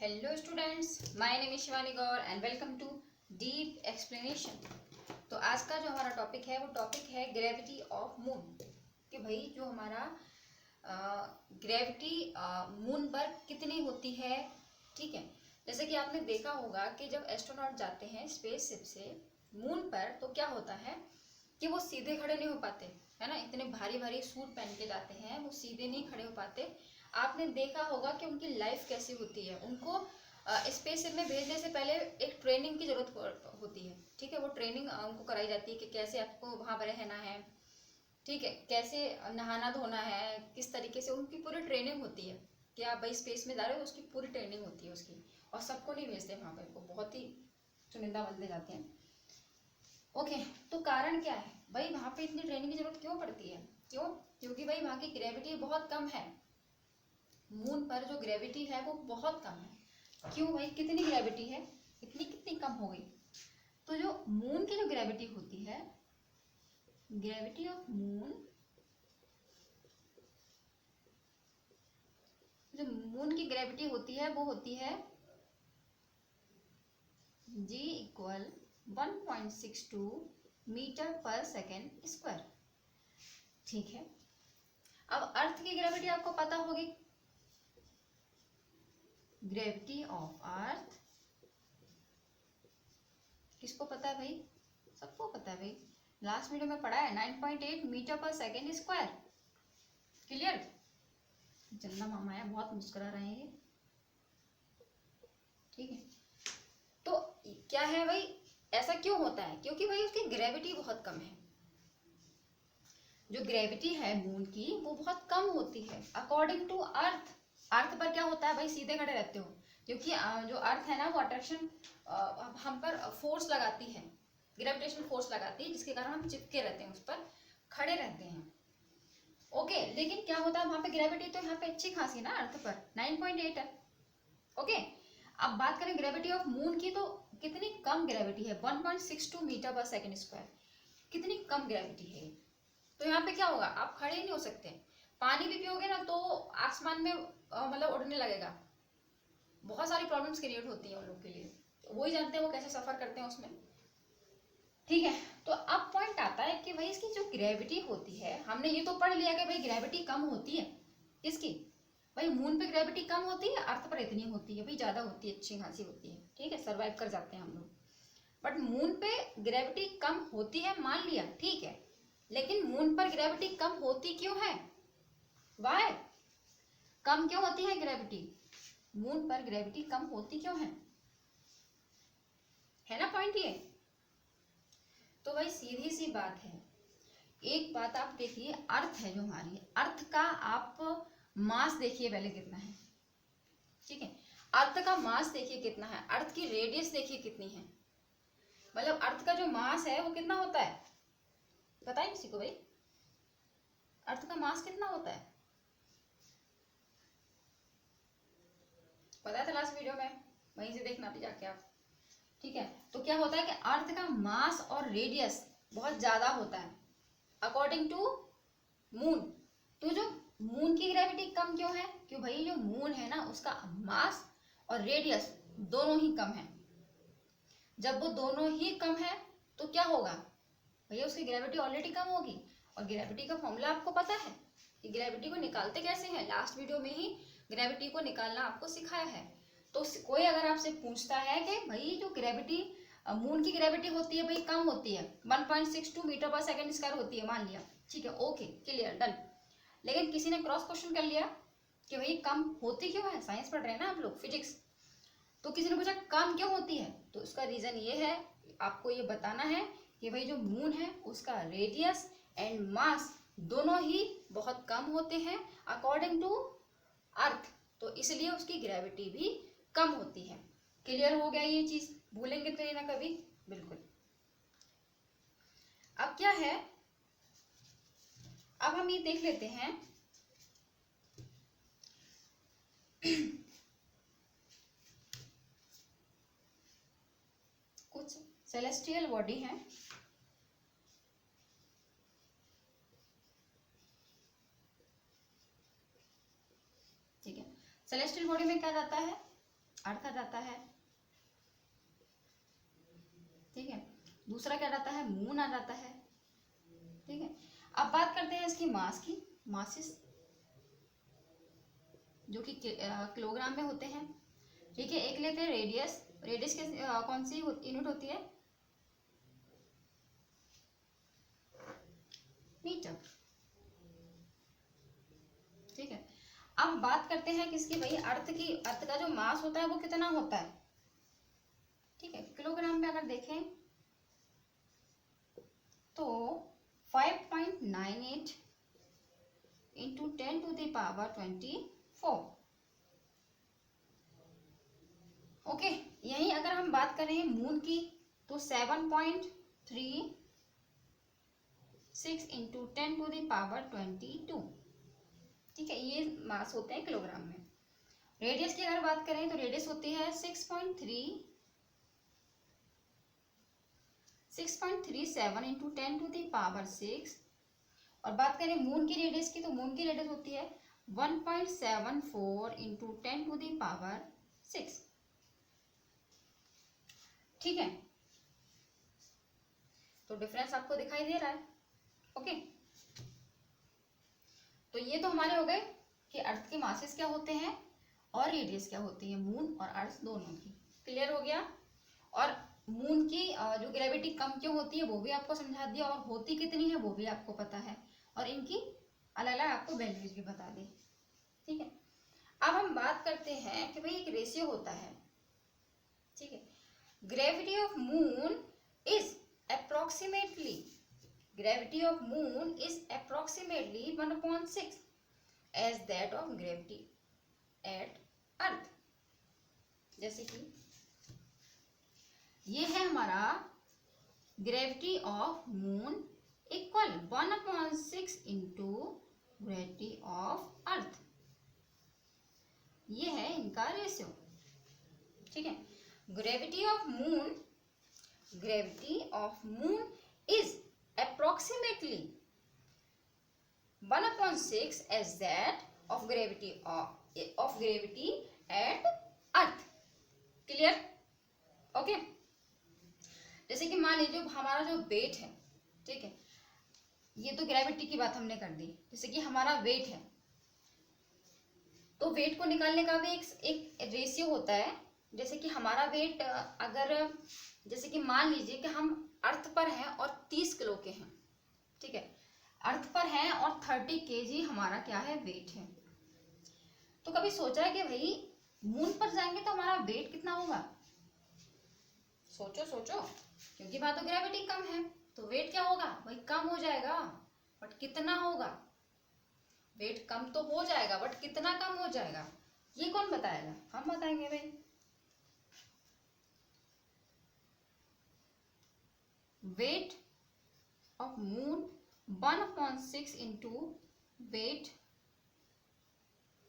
Hello students, my name is Shivani Gaur and welcome to deep explanation. तो आज का जो हमारा टॉपिक है वो टॉपिक है ग्रेविटी ऑफ मून। कि भाई जो हमारा ग्रेविटी मून पर कितनी होती है। ठीक है, जैसे कि आपने देखा होगा कि जब एस्ट्रोनॉट जाते हैं स्पेसशिप से मून पर तो क्या होता है कि वो सीधे खड़े नहीं हो पाते, है ना। इतने भारी भारी सूट पहन के जाते हैं, वो सीधे नहीं खड़े हो पाते। आपने देखा होगा कि उनकी लाइफ कैसी होती है। उनको स्पेसशिप में भेजने से पहले एक ट्रेनिंग की जरूरत होती है। ठीक है, वो ट्रेनिंग उनको कराई जाती है कि कैसे आपको वहाँ पर रहना है, ठीक है, कैसे नहाना धोना है, किस तरीके से उनकी पूरी ट्रेनिंग होती है कि आप भाई स्पेस में जा रहे हो, उसकी पूरी ट्रेनिंग होती है उसकी। और सबको नहीं भेजते वहाँ पर, वो बहुत ही चुनिंदा बंदे जाते हैं। ओके, तो कारण क्या है भाई, वहाँ पे इतनी ट्रेनिंग की जरूरत क्यों पड़ती है? क्यों? क्योंकि भाई वहाँ की ग्रेविटी बहुत कम है। मून पर जो ग्रेविटी है वो बहुत कम है। क्यों भाई, कितनी ग्रेविटी है, इतनी कितनी कम हो गई? तो जो मून की जो ग्रेविटी होती है, ग्रेविटी ऑफ मून, जो मून की ग्रेविटी होती है वो होती है G इक्वल 1.62 मीटर पर सेकेंड स्क्वायर। ठीक है, अब अर्थ की ग्रेविटी आपको पता होगी। ग्रेविटी ऑफ अर्थ किसको पता है भाई? सबको पता है भाई, लास्ट वीडियो में पढ़ा है 9.8 मीटर पर सेकेंड स्क्वायर। क्लियर? चंदा मामा है, बहुत मुस्कुरा रहे हैं ये। ठीक है, तो क्या है भाई, ऐसा क्यों होता है? क्योंकि भाई उसकी ग्रेविटी बहुत कम है। जो ग्रेविटी है मून की वो बहुत कम होती है अकॉर्डिंग टू अर्थ। अर्थ पर क्या होता है भाई, सीधे खड़े रहते हो, क्योंकि जो अर्थ है ना वो अट्रैक्शन हम पर फोर्स लगाती है, ग्रेविटेशनल फोर्स लगाती है, जिसके कारण हम चिपके रहते हैं, उस पर खड़े रहते हैं। ओके, लेकिन क्या होता है वहां पे ग्रेविटी तो यहाँ पे अच्छी खासी ना, अर्थ पर 9.8 है। ओके, अब बात करें ग्रेविटी ऑफ मून की, तो कितनी कम ग्रेविटी है, 1.62 मीटर पर सेकेंड स्क्वायर। कितनी कम ग्रेविटी है। तो यहाँ पे क्या होगा, आप खड़े ही नहीं हो सकते। पानी भी पियोगे ना तो आसमान में मतलब उड़ने लगेगा। बहुत सारी प्रॉब्लम्स क्रिएट होती हैं उन लोग के लिए, तो वो ही जानते हैं वो कैसे सफर करते हैं उसमें। ठीक है, तो अब पॉइंट आता है कि भाई इसकी जो ग्रेविटी होती है, हमने ये तो पढ़ लिया कि भाई ग्रेविटी कम होती है। किसकी? भाई मून पे ग्रेविटी कम होती है, अर्थ पर इतनी होती है भाई, ज्यादा होती है, अच्छी खासी होती है। ठीक है, सर्वाइव कर जाते हैं हम लोग। बट मून पे ग्रेविटी कम होती है, मान लिया, ठीक है, लेकिन मून पर ग्रेविटी कम होती क्यों है? वाई? कम क्यों होती है ग्रेविटी? मून पर ग्रेविटी कम होती क्यों है ना पॉइंट ये। तो भाई सीधी सी बात है, एक बात आप देखिए, अर्थ है जो हमारी, अर्थ का आप मास देखिए पहले कितना है। ठीक है, अर्थ का मास देखिए कितना है, अर्थ की रेडियस देखिए कितनी है। मतलब अर्थ का जो मास है वो कितना होता है, बताइए किसी को भाई, अर्थ का मास कितना होता है? पता था लास्ट वीडियो में, वहीं से देखना भी जाके आप। ठीक है, तो क्या होता है कि अर्थ का मास और रेडियस बहुत ज्यादा होता है अकॉर्डिंग टू मून। तो जो मून की ग्रेविटी कम क्यों है? क्यों भाई, जो मून है ना उसका मास और रेडियस दोनों ही कम है। जब वो दोनों ही कम है तो क्या होगा भैया, उसकी ग्रेविटी ऑलरेडी कम होगी। और ग्रेविटी का फॉर्मूला आपको पता है कि ग्रेविटी को निकालते कैसे हैं, लास्ट वीडियो में ही ग्रेविटी को निकालना आपको सिखाया है। तो कोई अगर आपसे पूछता है कि भाई जो ग्रेविटी मून की ग्रेविटी होती है भाई कम होती है, 1.62 मीटर पर सेकेंड स्क्वायर होती है, मान लिया, ठीक है, ओके, क्लियर, डन। लेकिन किसी ने क्रॉस क्वेश्चन कर लिया कि भाई कम होती क्यों है, साइंस पढ़ रहे हैं ना आप लोग, फिजिक्स। तो किसी ने पूछा कम क्यों होती है, तो उसका रीजन ये है, आपको ये बताना है कि भाई जो मून है उसका रेडियस एंड मास दोनों ही बहुत कम होते हैं अकॉर्डिंग टू अर्थ, तो इसलिए उसकी ग्रेविटी भी कम होती है। क्लियर हो गया ये चीज, भूलेंगे तो ये ना कभी, बिल्कुल। अब क्या है, अब हम ये देख लेते हैं कुछ सेलेस्टियल बॉडी है। ठीक है, सेलेस्टियल बॉडी में क्या जाता है, अर्थ आ जाता है, ठीक है। दूसरा क्या जाता है, मून आ जाता है, ठीक है। अब बात करते हैं इसकी मास की, मासिस जो कि किलोग्राम में होते हैं, ठीक है। एक लेते हैं रेडियस, रेडियस के कौन सी यूनिट होती है, मीटर, ठीक है। अब बात करते हैं किसकी भाई, अर्थ की। अर्थ का जो मास होता है वो कितना होता है, ठीक है। किलोग्राम में अगर देखें तो 5.98 इंटू 10⁻24। ओके, यही अगर हम बात करें मून की तो 7.36 इंटू 10⁻22, ठीक है। ये मास होते हैं किलोग्राम में। रेडियस की अगर बात करें तो रेडियस होती है 6.37 इंटू 10⁻6। और बात करें मून की रेडियस की तो मून की रेडियस होती है 1.74 इंटू 10⁻6, ठीक है। तो डिफरेंस आपको दिखाई दे रहा है, ओके। तो ये तो हमारे हो गए कि अर्थ के मासेस क्या होते हैं और रेडियस क्या होती है, मून और अर्थ दोनों की। क्लियर हो गया। और मून की जो ग्रेविटी कम क्यों होती है वो भी आपको समझा दिया, और होती कितनी है वो भी आपको पता है, और इनकी अलग अलग आपको वैल्यूज भी बता दी, ठीक है। अब हम बात करते हैं कि भाई एक रेशियो होता है, ठीक है। Gravity of moon is approximately, gravity of moon is approximately 1/6 as that of gravity at earth। जैसे कि ये है हमारा gravity of moon equal 1/6 into gravity of earth, ये है इनका रेशियो, ठीक है। Gravity of moon is approximately 1/6 as that of gravity at earth। Clear, okay. जैसे कि मान लीजिए हमारा जो वेट है, ठीक है, ये तो ग्रेविटी की बात हमने कर दी। जैसे कि हमारा वेट है तो वेट को निकालने का भी एक रेशियो होता है। जैसे कि हमारा वेट अगर, जैसे कि मान लीजिए कि हम अर्थ पर हैं और 30 किलो के हैं, ठीक है। अर्थ पर हैं और 30 kg हमारा क्या है, वेट है। तो कभी सोचा है कि भाई मून पर जाएंगे तो हमारा वेट कितना होगा? सोचो सोचो, क्योंकि वहां तो ग्रेविटी कम है तो वेट क्या होगा भाई, कम हो जाएगा। बट कितना होगा, वेट कम तो हो जाएगा बट कितना कम हो जाएगा ये कौन बताएगा? हम बताएंगे भाई। Weight of moon 1/6 into weight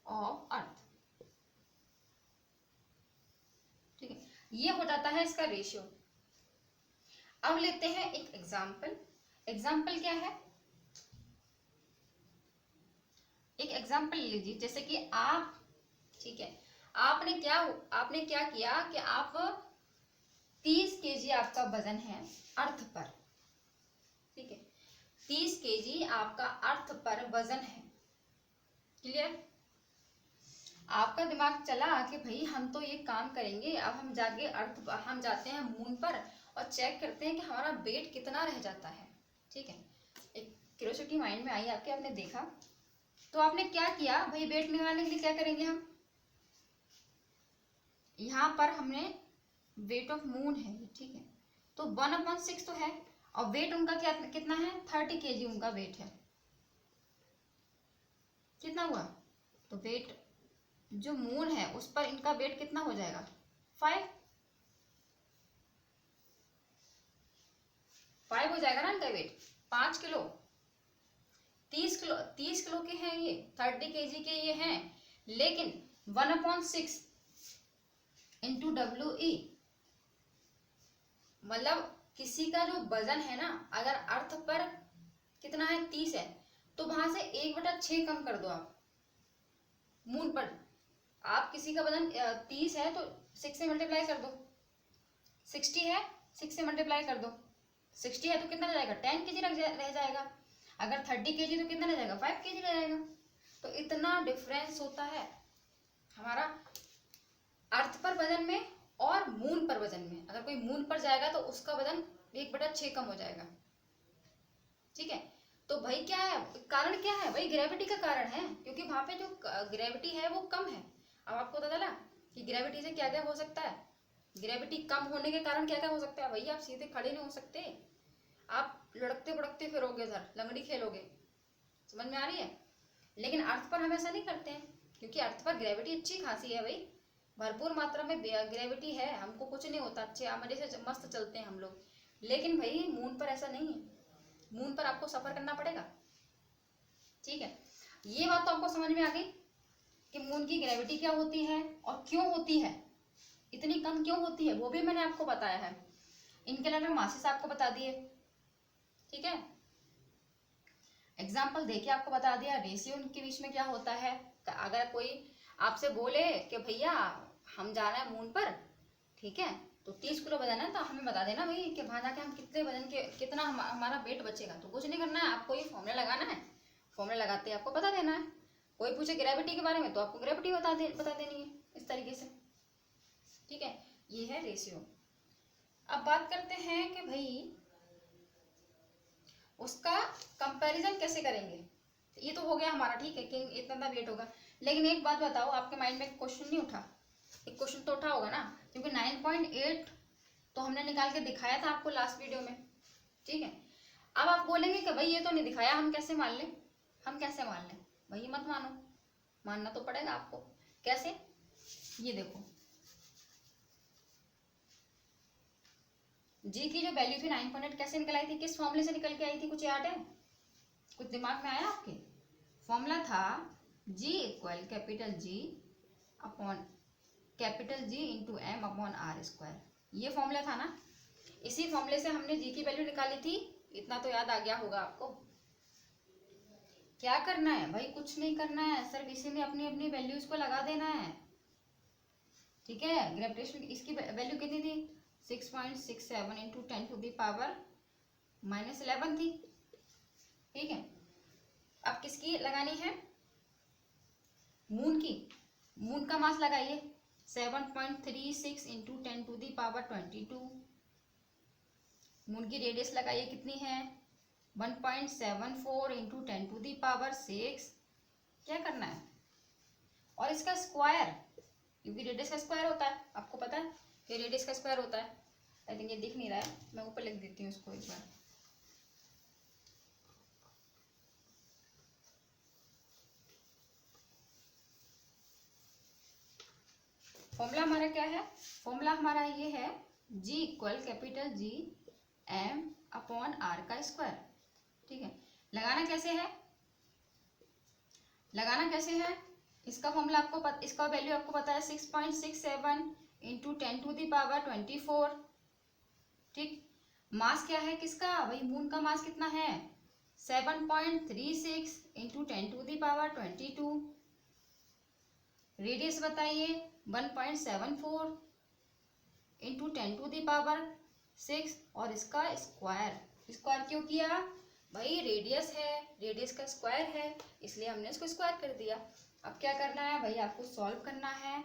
of earth, ठीक है। ये हो जाता है इसका रेशियो। अब लेते हैं एक एग्जाम्पल। एग्जाम्पल क्या है, एक एग्जाम्पल लीजिए। जैसे कि आप, ठीक है, आपने क्या किया कि आप 30 kg आपका वजन है अर्थ पर, ठीक है। 30 kg आपका अर्थ पर वजन है। क्लियर? आपका दिमाग चला कि भाई हम तो ये काम करेंगे, अब हम जाते हैं मून पर और चेक करते हैं कि हमारा वेट कितना रह जाता है, ठीक है। एक क्यूरियोसिटी माइंड में आई आपके, आपने देखा तो आपने क्या किया भाई, वेट निकालने के लिए क्या करेंगे हम, यहाँ पर हमने वेट ऑफ मून है, ठीक है, तो 1/6 तो है और वेट उनका क्या कितना है, 30 kg उनका वेट है। कितना हुआ, तो वेट जो मून है उस पर इनका वेट कितना हो जाएगा, 5 हो जाएगा ना इनका वेट, 5 किलो। 30 किलो के हैं ये, 30 kg के ये हैं, लेकिन 1/6 इंटू WE, मतलब किसी का जो वजन है ना, अगर अर्थ पर कितना है 30 है तो वहां से 1/6 कम कर दो आप मून पर, आप किसी का वजन 30 है तो 6 से मल्टीप्लाई कर दो, 60 है 6 से मल्टीप्लाई कर दो, 60 है तो कितना रह जाएगा 10 kg रह जाएगा, अगर 30 kg तो कितना रह जाएगा 5 kg रह जाएगा। तो इतना डिफरेंस होता है हमारा अर्थ पर वजन में और मून पर वजन में। अगर कोई मून पर जाएगा तो उसका वजन 1/6 कम हो जाएगा, ठीक है। तो भाई क्या है कारण, क्या है भाई ग्रेविटी का कारण है, क्योंकि वहां पे जो ग्रेविटी है वो कम है। अब आपको पता चला कि ग्रेविटी से क्या क्या हो सकता है, ग्रेविटी कम होने के कारण क्या क्या हो सकता है। भाई आप सीधे खड़े नहीं हो सकते, आप लुढ़कते बुढ़कते फिरोगे, सर लंगड़ी खेलोगे, समझ में आ रही है। लेकिन अर्थ पर हम ऐसा नहीं करते हैं, क्योंकि अर्थ पर ग्रेविटी अच्छी खासी है भाई, भरपूर मात्रा में ग्रेविटी है, हमको कुछ नहीं होता, अच्छे मजे से मस्त चलते हैं हम लोग। लेकिन भाई मून पर ऐसा नहीं है, मून पर आपको सफर करना पड़ेगा, ठीक है। ये बात तो आपको समझ में आ गई कि मून की ग्रेविटी क्या होती है और क्यों होती है, इतनी कम क्यों होती है, वो भी मैंने आपको बताया है। इनके अलावा मासेस आपको बता दिए, ठीक है। एग्जाम्पल देके आपको बता दिया रेशियो इनके बीच में क्या होता है। अगर कोई आपसे बोले कि भैया हम जा रहे हैं मून पर, ठीक है, तो 30 किलो वजन है, तो हमें बता देना भाई कि वहां जाके हम कितने वजन के कितना हमारा वेट बचेगा। तो कुछ नहीं करना है, आपको ये फॉर्मूला लगाना है, फॉर्मूला लगाते ही आपको बता देना है। कोई पूछे ग्रेविटी के बारे में तो आपको ग्रेविटी बता देनी है इस तरीके से, ठीक है। ये है रेशियो। अब बात करते हैं कि भाई उसका कंपैरिजन कैसे करेंगे। ये तो हो गया हमारा, ठीक है, कि इतना वेट होगा। लेकिन एक बात बताओ, आपके माइंड में क्वेश्चन नहीं उठा, एक क्वेश्चन तो उठा होगा ना, क्योंकि 9.8 तो हमने निकाल के दिखाया था आपको लास्ट वीडियो में, ठीक है। अब आप बोलेंगे कि भाई ये तो नहीं दिखाया, हम कैसे मान लें, हम कैसे मान लें। भाई मत मानो, मानना तो पड़ेगा आपको। कैसे, ये देखो जी की जो वैल्यू थी 9.8 कैसे निकल आई थी, किस फॉर्मूले से निकल के आई थी, कुछ याद है, कुछ दिमाग में आया आपके। फॉर्मूला था G equal capital G upon capital G into M upon R square, ये फॉर्मूला था ना। इसी फॉर्मूले से हमने G की वैल्यू निकाली थी, इतना तो याद आ गया होगा आपको। क्या करना है भाई, कुछ नहीं करना है, सिर्फ इसी में अपनी अपनी वैल्यूज को लगा देना है, ठीक है। ग्रेविटेशन इसकी वैल्यू कितनी थी 6.67 इंटू 10 टू दी पावर -11 थी, ठीक है। अब किसकी लगानी है, मून की। मून का मास लगाइए 7.36 into 10 to the power 22। Moon की रेडियस लगाइए कितनी है 1.74 इंटू 10 टू दी पावर 6। क्या करना है, और इसका स्क्वायर, क्योंकि रेडियस का स्क्वायर होता है, आपको पता है कि रेडियस का स्क्वायर होता है। आई थिंक ये दिख नहीं रहा है, मैं ऊपर लिख देती हूँ इसको एक बार। फॉर्मूला हमारा क्या है, फॉर्मूला हमारा ये है G equal capital G M upon R का स्क्वायर, ठीक है। लगाना कैसे है, लगाना कैसे है, इसका फॉर्मूला आपको इसका वैल्यू आपको पता है 6.67 इंटू 10 टू दी पावर 24, ठीक। मास क्या है किसका, भाई मून का मास कितना है 7.36 into 10 to the power 22। Radius बताइए 1.74 इंटू 10 टू दी पावर 6, और इसका स्क्वायर, स्क्वायर क्यों किया भाई, रेडियस है, रेडियस का स्क्वायर है, इसलिए हमने इसको स्क्वायर कर दिया। अब क्या करना है भाई, आपको सॉल्व करना है,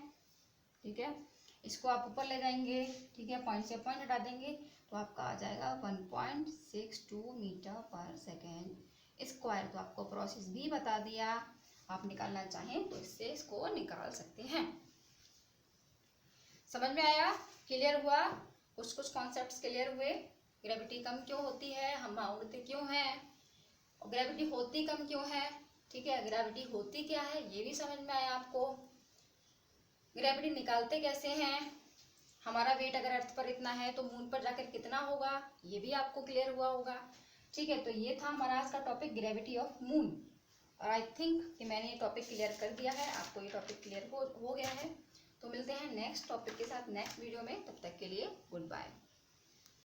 ठीक है। इसको आप ऊपर ले जाएंगे, ठीक है, पॉइंट से पॉइंट हटा देंगे तो आपका आ जाएगा 1.62 मीटर पर सेकेंड स्क्वायर। तो आपको प्रोसेस भी बता दिया, आप निकालना चाहें तो इससे इसको निकाल सकते हैं। समझ में आया, क्लियर हुआ, कुछ कुछ कॉन्सेप्ट्स क्लियर हुए। ग्रेविटी कम क्यों होती है, हम उड़ते क्यों हैं, और ग्रेविटी होती कम क्यों है, ठीक है। ग्रेविटी होती क्या है ये भी समझ में आया आपको। ग्रेविटी निकालते कैसे हैं, हमारा वेट अगर अर्थ पर इतना है तो मून पर जाकर कितना होगा, ये भी आपको क्लियर हुआ होगा, ठीक है। तो ये था हमारा आज का टॉपिक ग्रेविटी ऑफ मून, और आई थिंक कि मैंने ये टॉपिक क्लियर कर दिया है, आपको ये टॉपिक क्लियर हो गया है। तो मिलते हैं नेक्स्ट टॉपिक के साथ नेक्स्ट वीडियो में, तब तक के लिए गुड बाय।